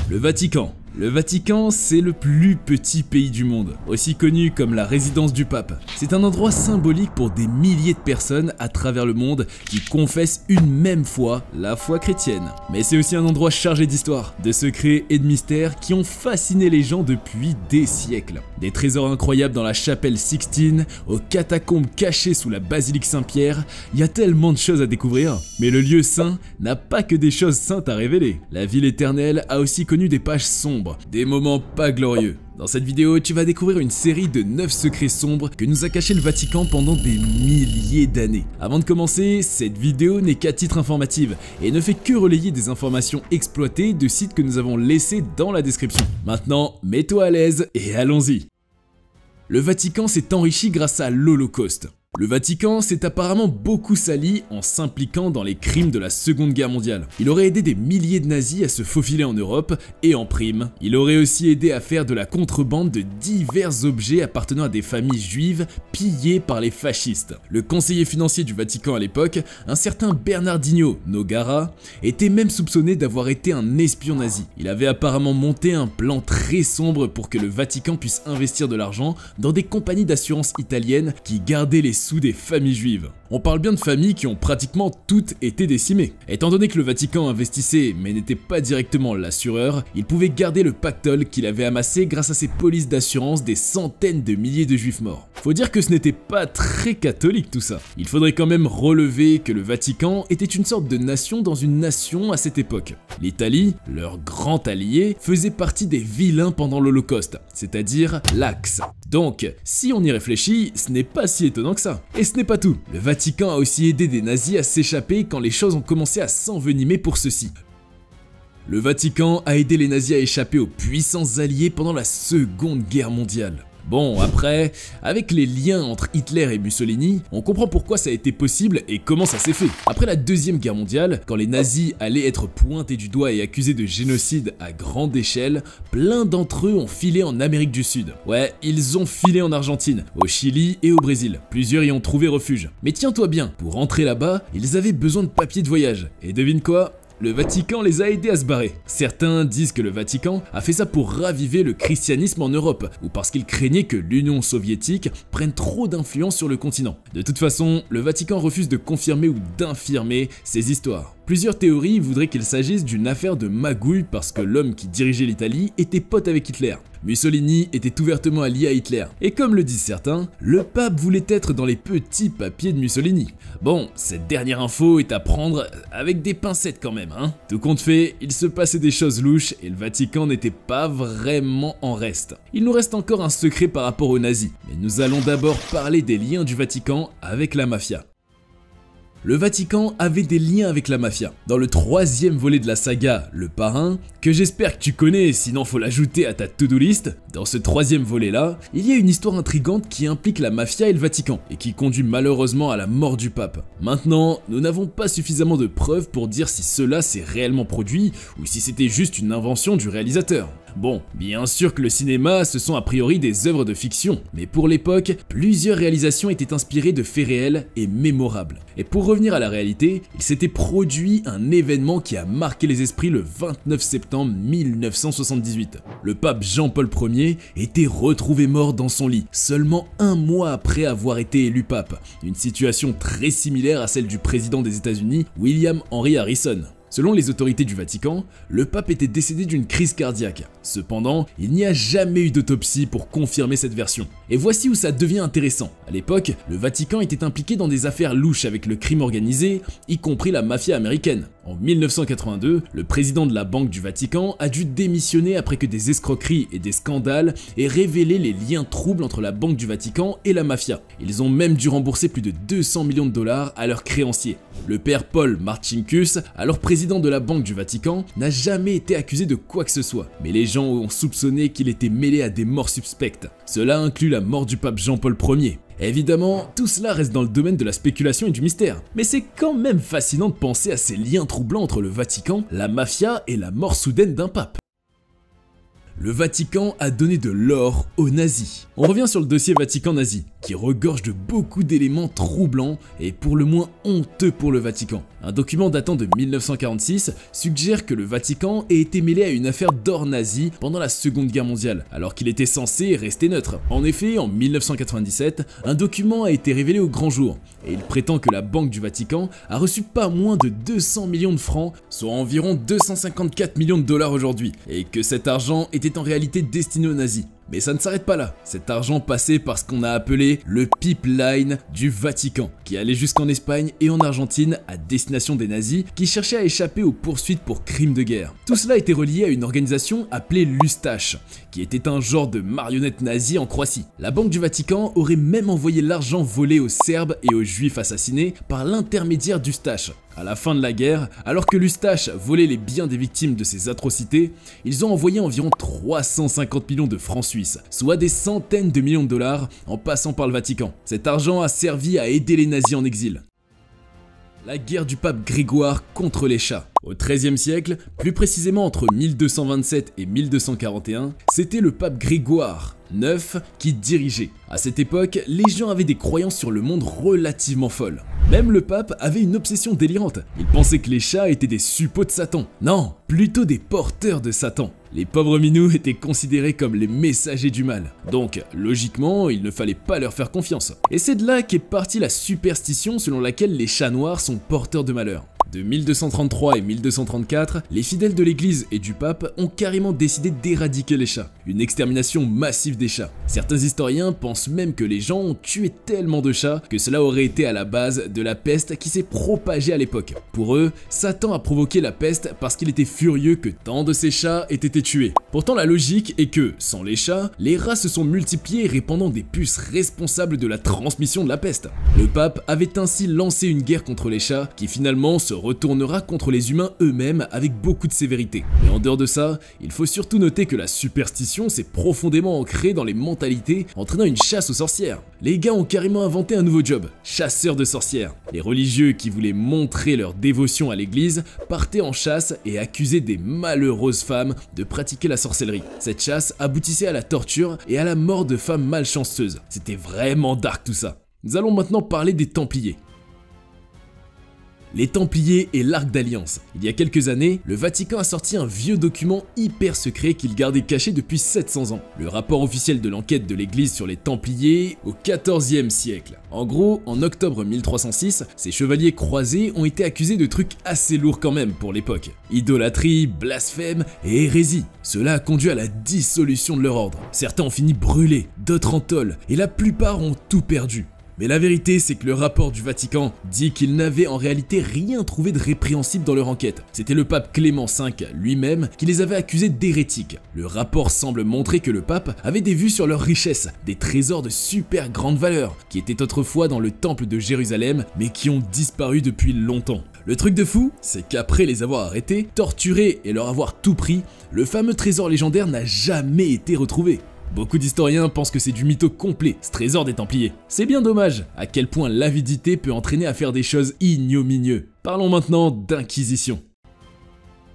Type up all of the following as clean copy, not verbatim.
Le Vatican. Le Vatican, c'est le plus petit pays du monde, aussi connu comme la résidence du pape. C'est un endroit symbolique pour des milliers de personnes à travers le monde qui confessent une même foi, la foi chrétienne. Mais c'est aussi un endroit chargé d'histoire, de secrets et de mystères qui ont fasciné les gens depuis des siècles. Des trésors incroyables dans la chapelle Sixtine, aux catacombes cachées sous la basilique Saint-Pierre, il y a tellement de choses à découvrir. Mais le lieu saint n'a pas que des choses saintes à révéler. La ville éternelle a aussi connu des pages sombres, des moments pas glorieux. Dans cette vidéo, tu vas découvrir une série de 9 secrets sombres que nous a caché le Vatican pendant des milliers d'années. Avant de commencer, cette vidéo n'est qu'à titre informatif et ne fait que relayer des informations exploitées de sites que nous avons laissés dans la description. Maintenant, mets-toi à l'aise et allons-y. Le Vatican s'est enrichi grâce à l'Holocauste. Le Vatican s'est apparemment beaucoup sali en s'impliquant dans les crimes de la Seconde Guerre mondiale. Il aurait aidé des milliers de nazis à se faufiler en Europe et en prime, il aurait aussi aidé à faire de la contrebande de divers objets appartenant à des familles juives pillées par les fascistes. Le conseiller financier du Vatican à l'époque, un certain Bernardino Nogara, était même soupçonné d'avoir été un espion nazi. Il avait apparemment monté un plan très sombre pour que le Vatican puisse investir de l'argent dans des compagnies d'assurance italiennes qui gardaient les sous des familles juives. On parle bien de familles qui ont pratiquement toutes été décimées. Étant donné que le Vatican investissait mais n'était pas directement l'assureur, il pouvait garder le pactole qu'il avait amassé grâce à ses polices d'assurance des centaines de milliers de juifs morts. Faut dire que ce n'était pas très catholique tout ça. Il faudrait quand même relever que le Vatican était une sorte de nation dans une nation à cette époque. L'Italie, leur grand allié, faisait partie des vilains pendant l'Holocauste, c'est-à-dire l'Axe. Donc, si on y réfléchit, ce n'est pas si étonnant que ça. Et ce n'est pas tout. Le Vatican a aussi aidé des nazis à s'échapper quand les choses ont commencé à s'envenimer pour ceux-ci. Le Vatican a aidé les nazis à échapper aux puissants alliés pendant la Seconde Guerre mondiale. Bon, après, avec les liens entre Hitler et Mussolini, on comprend pourquoi ça a été possible et comment ça s'est fait. Après la Deuxième Guerre mondiale, quand les nazis allaient être pointés du doigt et accusés de génocide à grande échelle, plein d'entre eux ont filé en Amérique du Sud. Ouais, ils ont filé en Argentine, au Chili et au Brésil. Plusieurs y ont trouvé refuge. Mais tiens-toi bien, pour rentrer là-bas, ils avaient besoin de papiers de voyage. Et devine quoi ? Le Vatican les a aidés à se barrer. Certains disent que le Vatican a fait ça pour raviver le christianisme en Europe, ou parce qu'il craignait que l'Union soviétique prenne trop d'influence sur le continent. De toute façon, le Vatican refuse de confirmer ou d'infirmer ces histoires. Plusieurs théories voudraient qu'il s'agisse d'une affaire de magouille parce que l'homme qui dirigeait l'Italie était pote avec Hitler. Mussolini était ouvertement allié à Hitler. Et comme le disent certains, le pape voulait être dans les petits papiers de Mussolini. Bon, cette dernière info est à prendre avec des pincettes quand même, hein. Tout compte fait, il se passait des choses louches et le Vatican n'était pas vraiment en reste. Il nous reste encore un secret par rapport aux nazis, mais nous allons d'abord parler des liens du Vatican avec la mafia. Le Vatican avait des liens avec la mafia. Dans le 3e volet de la saga, Le Parrain, que j'espère que tu connais, sinon faut l'ajouter à ta to-do list, dans ce 3e volet-là, il y a une histoire intrigante qui implique la mafia et le Vatican, et qui conduit malheureusement à la mort du pape. Maintenant, nous n'avons pas suffisamment de preuves pour dire si cela s'est réellement produit, ou si c'était juste une invention du réalisateur. Bon, bien sûr que le cinéma, ce sont a priori des œuvres de fiction, mais pour l'époque, plusieurs réalisations étaient inspirées de faits réels et mémorables. Et pour revenir à la réalité, il s'était produit un événement qui a marqué les esprits le 29 septembre 1978. Le pape Jean-Paul Ier était retrouvé mort dans son lit, seulement un mois après avoir été élu pape. Une situation très similaire à celle du président des États-Unis, William Henry Harrison. Selon les autorités du Vatican, le pape était décédé d'une crise cardiaque. Cependant, il n'y a jamais eu d'autopsie pour confirmer cette version. Et voici où ça devient intéressant. À l'époque, le Vatican était impliqué dans des affaires louches avec le crime organisé, y compris la mafia américaine. En 1982, le président de la Banque du Vatican a dû démissionner après que des escroqueries et des scandales aient révélé les liens troubles entre la Banque du Vatican et la mafia. Ils ont même dû rembourser plus de 200 millions de dollars à leurs créanciers. Le père Paul Marcinkus, alors président de la Banque du Vatican, n'a jamais été accusé de quoi que ce soit, mais les gens ont soupçonné qu'il était mêlé à des morts suspectes. Cela inclut la mort du pape Jean-Paul Ier. Évidemment, tout cela reste dans le domaine de la spéculation et du mystère, mais c'est quand même fascinant de penser à ces liens troublants entre le Vatican, la mafia et la mort soudaine d'un pape. Le Vatican a donné de l'or aux nazis. On revient sur le dossier Vatican nazi. qui regorge de beaucoup d'éléments troublants et pour le moins honteux pour le Vatican. Un document datant de 1946 suggère que le Vatican ait été mêlé à une affaire d'or nazi pendant la Seconde Guerre mondiale, alors qu'il était censé rester neutre. En effet, en 1997, un document a été révélé au grand jour, et il prétend que la Banque du Vatican a reçu pas moins de 200 millions de francs, soit environ 254 millions de dollars aujourd'hui, et que cet argent était en réalité destiné aux nazis. Mais ça ne s'arrête pas là, cet argent passait par ce qu'on a appelé le pipeline du Vatican, qui allait jusqu'en Espagne et en Argentine à destination des nazis qui cherchaient à échapper aux poursuites pour crimes de guerre. Tout cela était relié à une organisation appelée l'Ustache, qui était un genre de marionnette nazie en Croatie. La Banque du Vatican aurait même envoyé l'argent volé aux Serbes et aux Juifs assassinés par l'intermédiaire d'Ustache. À la fin de la guerre, alors que l'Ustache volait les biens des victimes de ces atrocités, ils ont envoyé environ 350 millions de francs suisses, soit des centaines de millions de dollars en passant par le Vatican. Cet argent a servi à aider les nazis en exil. La guerre du pape Grégoire contre les chats. Au XIIIe siècle, plus précisément entre 1227 et 1241, c'était le pape Grégoire IX qui dirigeait. À cette époque, les gens avaient des croyances sur le monde relativement folles. Même le pape avait une obsession délirante. Il pensait que les chats étaient des suppôts de Satan. Non, plutôt des porteurs de Satan. Les pauvres minous étaient considérés comme les messagers du mal. Donc, logiquement, il ne fallait pas leur faire confiance. Et c'est de là qu'est partie la superstition selon laquelle les chats noirs sont porteurs de malheur. De 1233 et 1234, les fidèles de l'église et du pape ont carrément décidé d'éradiquer les chats. Une extermination massive des chats. Certains historiens pensent même que les gens ont tué tellement de chats que cela aurait été à la base de la peste qui s'est propagée à l'époque. Pour eux, Satan a provoqué la peste parce qu'il était furieux que tant de ces chats aient été tués. Pourtant la logique est que, sans les chats, les rats se sont multipliés répandant des puces responsables de la transmission de la peste. Le pape avait ainsi lancé une guerre contre les chats qui finalement se retournera contre les humains eux-mêmes avec beaucoup de sévérité. Mais en dehors de ça, il faut surtout noter que la superstition s'est profondément ancrée dans les mentalités, entraînant une chasse aux sorcières. Les gars ont carrément inventé un nouveau job, chasseurs de sorcières. Les religieux qui voulaient montrer leur dévotion à l'église partaient en chasse et accusaient des malheureuses femmes de pratiquer la sorcellerie. Cette chasse aboutissait à la torture et à la mort de femmes malchanceuses. C'était vraiment dark tout ça. Nous allons maintenant parler des Templiers. Les Templiers et l'Arc d'Alliance. Il y a quelques années, le Vatican a sorti un vieux document hyper secret qu'il gardait caché depuis 700 ans. Le rapport officiel de l'enquête de l'église sur les Templiers au XIVe siècle. En gros, en octobre 1306, ces chevaliers croisés ont été accusés de trucs assez lourds quand même pour l'époque. Idolâtrie, blasphème et hérésie. Cela a conduit à la dissolution de leur ordre. Certains ont fini brûlés, d'autres en tôle, et la plupart ont tout perdu. Mais la vérité, c'est que le rapport du Vatican dit qu'ils n'avaient en réalité rien trouvé de répréhensible dans leur enquête. C'était le pape Clément V lui-même qui les avait accusés d'hérétiques. Le rapport semble montrer que le pape avait des vues sur leurs richesses, des trésors de super grande valeur, qui étaient autrefois dans le temple de Jérusalem, mais qui ont disparu depuis longtemps. Le truc de fou, c'est qu'après les avoir arrêtés, torturés et leur avoir tout pris, le fameux trésor légendaire n'a jamais été retrouvé. Beaucoup d'historiens pensent que c'est du mytho complet, ce trésor des Templiers. C'est bien dommage à quel point l'avidité peut entraîner à faire des choses ignominieuses. Parlons maintenant d'inquisition.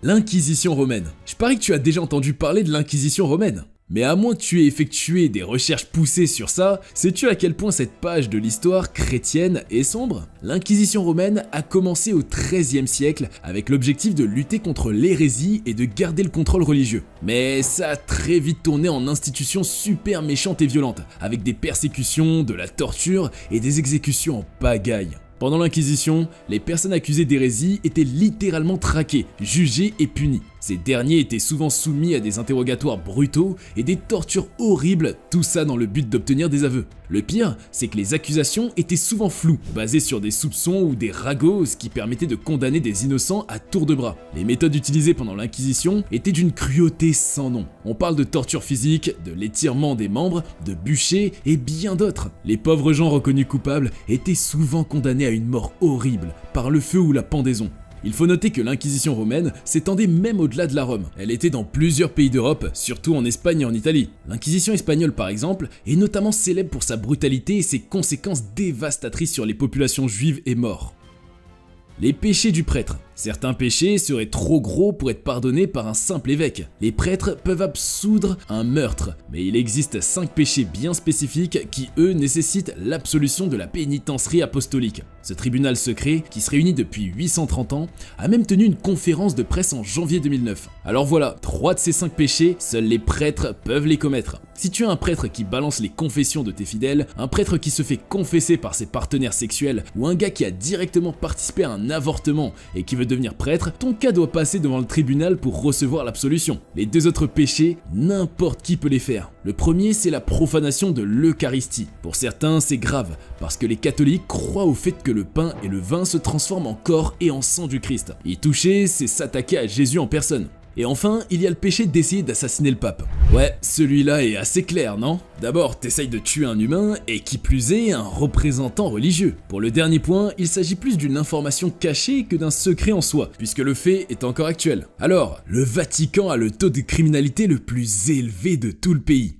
L'Inquisition romaine. Je parie que tu as déjà entendu parler de l'Inquisition romaine. Mais à moins que tu aies effectué des recherches poussées sur ça, sais-tu à quel point cette page de l'histoire chrétienne est sombre? L'Inquisition romaine a commencé au XIIIe siècle avec l'objectif de lutter contre l'hérésie et de garder le contrôle religieux. Mais ça a très vite tourné en institution super méchante et violente, avec des persécutions, de la torture et des exécutions en pagaille. Pendant l'Inquisition, les personnes accusées d'hérésie étaient littéralement traquées, jugées et punies. Ces derniers étaient souvent soumis à des interrogatoires brutaux et des tortures horribles, tout ça dans le but d'obtenir des aveux. Le pire, c'est que les accusations étaient souvent floues, basées sur des soupçons ou des ragots, ce qui permettait de condamner des innocents à tour de bras. Les méthodes utilisées pendant l'Inquisition étaient d'une cruauté sans nom. On parle de torture physique, de l'étirement des membres, de bûchers et bien d'autres. Les pauvres gens reconnus coupables étaient souvent condamnés à une mort horrible, par le feu ou la pendaison. Il faut noter que l'Inquisition romaine s'étendait même au-delà de la Rome. Elle était dans plusieurs pays d'Europe, surtout en Espagne et en Italie. L'Inquisition espagnole par exemple est notamment célèbre pour sa brutalité et ses conséquences dévastatrices sur les populations juives et morts. Les péchés du prêtre. Certains péchés seraient trop gros pour être pardonnés par un simple évêque. Les prêtres peuvent absoudre un meurtre, mais il existe 5 péchés bien spécifiques qui, eux, nécessitent l'absolution de la pénitencerie apostolique. Ce tribunal secret, qui se réunit depuis 830 ans, a même tenu une conférence de presse en janvier 2009. Alors voilà, 3 de ces 5 péchés, seuls les prêtres peuvent les commettre. Si tu as un prêtre qui balance les confessions de tes fidèles, un prêtre qui se fait confesser par ses partenaires sexuels, ou un gars qui a directement participé à un avortement et qui veut devenir prêtre, ton cas doit passer devant le tribunal pour recevoir l'absolution. Les 2 autres péchés, n'importe qui peut les faire. Le premier, c'est la profanation de l'Eucharistie. Pour certains, c'est grave, parce que les catholiques croient au fait que le pain et le vin se transforment en corps et en sang du Christ. Y toucher, c'est s'attaquer à Jésus en personne. Et enfin, il y a le péché d'essayer d'assassiner le pape. Ouais, celui-là est assez clair, non? D'abord, t'essayes de tuer un humain, et qui plus est, un représentant religieux. Pour le dernier point, il s'agit plus d'une information cachée que d'un secret en soi, puisque le fait est encore actuel. Alors, le Vatican a le taux de criminalité le plus élevé de tout le pays.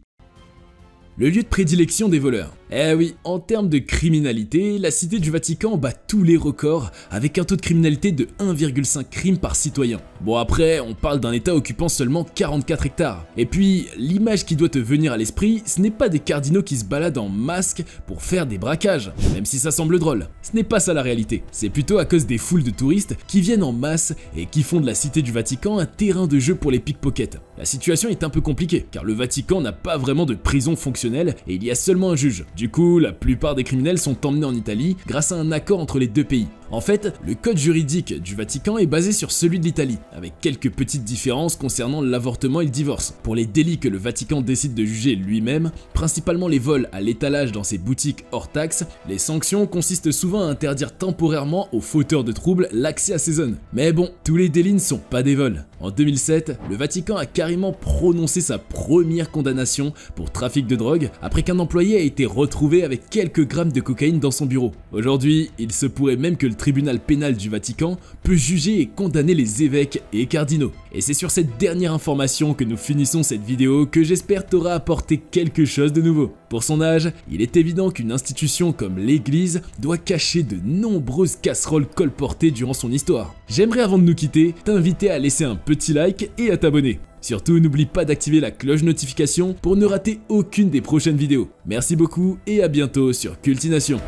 Le lieu de prédilection des voleurs. Eh oui, en termes de criminalité, la cité du Vatican bat tous les records avec un taux de criminalité de 1,5 crimes par citoyen. Bon après, on parle d'un état occupant seulement 44 hectares. Et puis, l'image qui doit te venir à l'esprit, ce n'est pas des cardinaux qui se baladent en masque pour faire des braquages, même si ça semble drôle. Ce n'est pas ça la réalité, c'est plutôt à cause des foules de touristes qui viennent en masse et qui font de la cité du Vatican un terrain de jeu pour les pickpockets. La situation est un peu compliquée, car le Vatican n'a pas vraiment de prison fonctionnelle et il y a seulement un juge. Du coup, la plupart des criminels sont emmenés en Italie grâce à un accord entre les 2 pays. En fait, le code juridique du Vatican est basé sur celui de l'Italie, avec quelques petites différences concernant l'avortement et le divorce. Pour les délits que le Vatican décide de juger lui-même, principalement les vols à l'étalage dans ses boutiques hors taxes, les sanctions consistent souvent à interdire temporairement aux fauteurs de troubles l'accès à ces zones. Mais bon, tous les délits ne sont pas des vols. En 2007, le Vatican a carrément prononcé sa première condamnation pour trafic de drogue après qu'un employé a été retrouvé avec quelques grammes de cocaïne dans son bureau. Aujourd'hui, il se pourrait même que le tribunal pénal du Vatican peut juger et condamner les évêques et cardinaux. Et c'est sur cette dernière information que nous finissons cette vidéo que j'espère t'aura apporté quelque chose de nouveau. Pour son âge, il est évident qu'une institution comme l'Église doit cacher de nombreuses casseroles colportées durant son histoire. J'aimerais avant de nous quitter, t'inviter à laisser un petit like et à t'abonner. Surtout, n'oublie pas d'activer la cloche notification pour ne rater aucune des prochaines vidéos. Merci beaucoup et à bientôt sur Cultination.